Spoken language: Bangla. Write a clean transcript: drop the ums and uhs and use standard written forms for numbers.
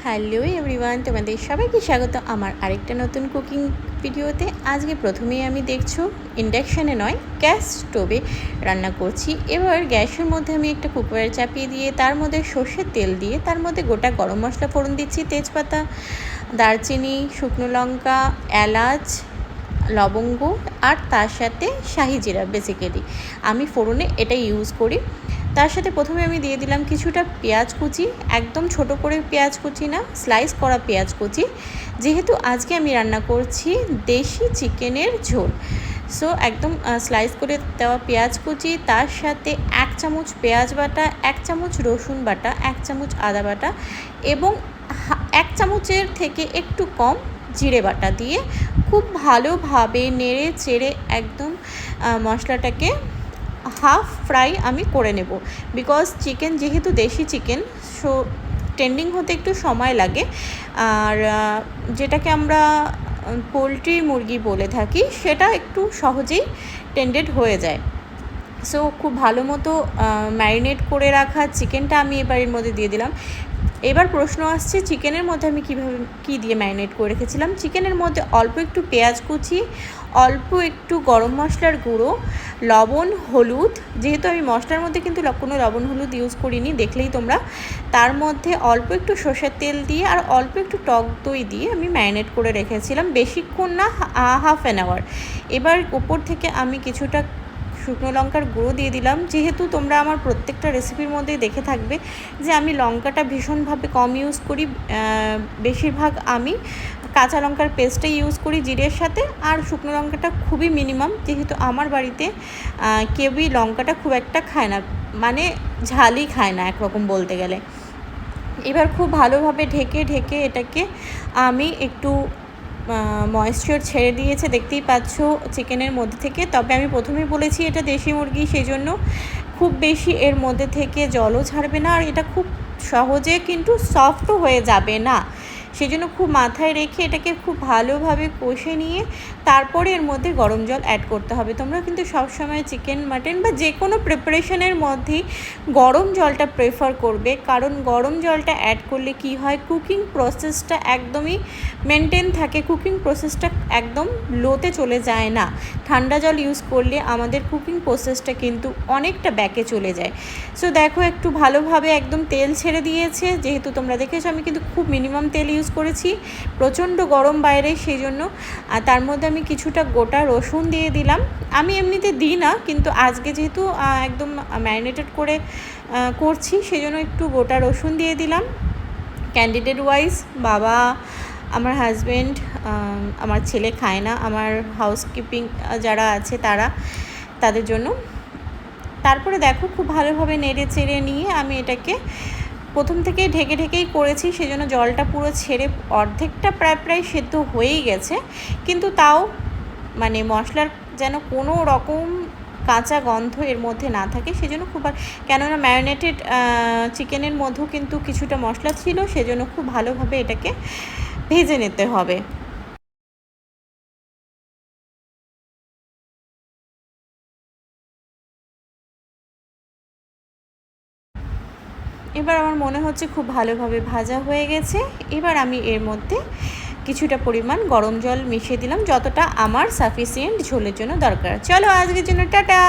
হ্যালো এভরিওয়ান, তোমাদের সবাইকে স্বাগত আমার আরেকটা নতুন কুকিং ভিডিওতে। আজকে প্রথমেই আমি দেখছো ইন্ডাকশানে নয় গ্যাস স্টোভে রান্না করছি। এবার গ্যাসের মধ্যে আমি একটা কুকার চাপিয়ে দিয়ে তার মধ্যে সর্ষের তেল দিয়ে তার মধ্যে গোটা গরম মশলা ফোড়ন দিচ্ছি, তেজপাতা, দারচিনি, শুকনো লঙ্কা, এলাচ, লবঙ্গ আর তার সাথে শাহি জিরা। বেসিক্যালি আমি ফোড়নে এটা ইউজ করি। তার সাথে প্রথমে আমি দিয়ে দিলাম কিছুটা পেঁয়াজ কুচি, একদম ছোট করে পেঁয়াজ কুচি না, স্লাইস করা পেঁয়াজ কুচি, যেহেতু আজকে আমি রান্না করছি দেশি চিকেনের ঝোল। সো একদম স্লাইস করে দেওয়া পেঁয়াজ কুচি, তার সাথে 1 চামচ পেঁয়াজ বাটা, 1 চামচ রসুন বাটা, 1 চামচ আদা বাটা এবং 1 চামচের থেকে একটু কম জিরে বাটা দিয়ে খুব ভালোভাবে নেড়ে চেড়ে একদম মশলাটাকে হাফ ফ্রাই আমি করে নেব। বিকজ চিকেন যেহেতু দেশি চিকেন, সো টেন্ডিং হতে একটু সময় লাগে। আর যেটাকে আমরা পোলট্রি মুরগি বলে থাকি সেটা একটু সহজেই টেন্ডেড হয়ে যায়। সো খুব ভালো মতো ম্যারিনেট করে রাখা চিকেনটা আমি এবার এর মধ্যে দিয়ে দিলাম। এবার প্রশ্ন আসছে চিকেনের মধ্যে আমি কী দিয়ে ম্যারিনেট করে রেখেছিলাম। চিকেনের মধ্যে অল্প একটু পেঁয়াজ কুচি, অল্প একটু গরম মশলার গুঁড়ো, লবণ, হলুদ, যেহেতু আমি মশলার মধ্যে কিন্তু কোনো লবণ হলুদ ইউজ করিনি, দেখলেই তোমরা। তার মধ্যে অল্প একটু সর্ষের তেল দিয়ে আর অল্প একটু টক দই দিয়ে আমি ম্যারিনেট করে রেখেছিলাম, বেশিক্ষণ না, হাফ অ্যান আওয়ার। এবার উপর থেকে আমি কিছুটা শুকনো লঙ্কার গুঁড়ো দিয়ে দিলাম। যেহেতু তোমরা আমার প্রত্যেকটা রেসিপির মধ্যেই দেখে থাকবে যে আমি লঙ্কাটা ভীষণভাবে কম ইউজ করি, বেশিরভাগ আমি কাঁচা লঙ্কার পেস্টটাই ইউজ করি জিরের সাথে, আর শুকনো লঙ্কাটা খুবই মিনিমাম, যেহেতু আমার বাড়িতে কেউই লঙ্কাটা খুব একটা খায় না, মানে ঝালই খায় না একরকম বলতে গেলে। এবার খুব ভালোভাবে ঢেকে এটাকে আমি একটু ময়েশ্চার ছেড়ে দিয়েছে, দেখতেই পাচ্ছ চিকেনের মধ্যে থেকে। তবে আমি প্রথমেই বলেছি এটা দেশি মুরগি, সেই জন্য খুব বেশি এর মধ্যে থেকে জলও ছাড়বে না, আর এটা খুব সহজে কিন্তু সফটও হয়ে যাবে না। সেই জন্য খুব মাথায় রেখে এটাকে খুব ভালোভাবে কষে নিয়ে তারপরে এর মধ্যে গরম জল অ্যাড করতে হবে। তোমরা কিন্তু সবসময় চিকেন, মাটন বা যে কোনো প্রিপারেশনের মধ্যেই গরম জলটা প্রেফার করবে, কারণ গরম জলটা অ্যাড করলে কি হয়, কুকিং প্রসেসটা একদমই মেনটেন থাকে, কুকিং প্রসেসটা একদম লোতে চলে যায় না। ঠান্ডা জল ইউজ করলে আমাদের কুকিং প্রসেসটা কিন্তু অনেকটা ব্যাকে চলে যায়। সো দেখো একটু ভালোভাবে একদম তেল ছেড়ে দিয়েছে, যেহেতু তোমরা দেখেছো আমি কিন্তু খুব মিনিমাম তেল ইউজ করেছি, প্রচণ্ড গরম বাইরে, সেই জন্য। আর তার মধ্যে আমি কিছুটা গোটা রসুন দিয়ে দিলাম। আমি এমনিতে দিই না, কিন্তু আজকে যেহেতু একদম ম্যারিনেটেড করে করছি, সেই জন্য একটু গোটা রসুন দিয়ে দিলাম। ক্যান্ডিডেট ওয়াইজ বাবা, আমার হাজব্যান্ড, আমার ছেলে খায় না, আমার হাউসকিপিং যারা আছে তাদের জন্য। তারপরে দেখো খুব ভালোভাবে নেড়ে চেড়ে নিয়ে আমি এটাকে প্রথম থেকে ঢেকেই করেছি, সেজন্য জলটা পুরো ছেড়ে অর্ধেকটা প্রায় সেদ্ধ হয়েই গেছে, কিন্তু তাও মানে মশলার যেন কোনো রকম কাঁচা গন্ধ এর মধ্যে না থাকে, সেজন্য কেননা ম্যারিনেটেড চিকেনের মধ্যেও কিন্তু কিছুটা মশলা ছিল, সেজন্য খুব ভালোভাবে এটাকে ভেজে নিতে হবে। এবার আমার মনে হচ্ছে খুব ভালোভাবে ভাজা হয়ে গেছে। এবার আমি এর মধ্যে কিছুটা পরিমাণ গরম জল মিশিয়ে দিলাম, যতটা আমার সাফিসিয়েন্ট ঝোলের জন্য দরকার। চলো আজকের জন্য টাটা।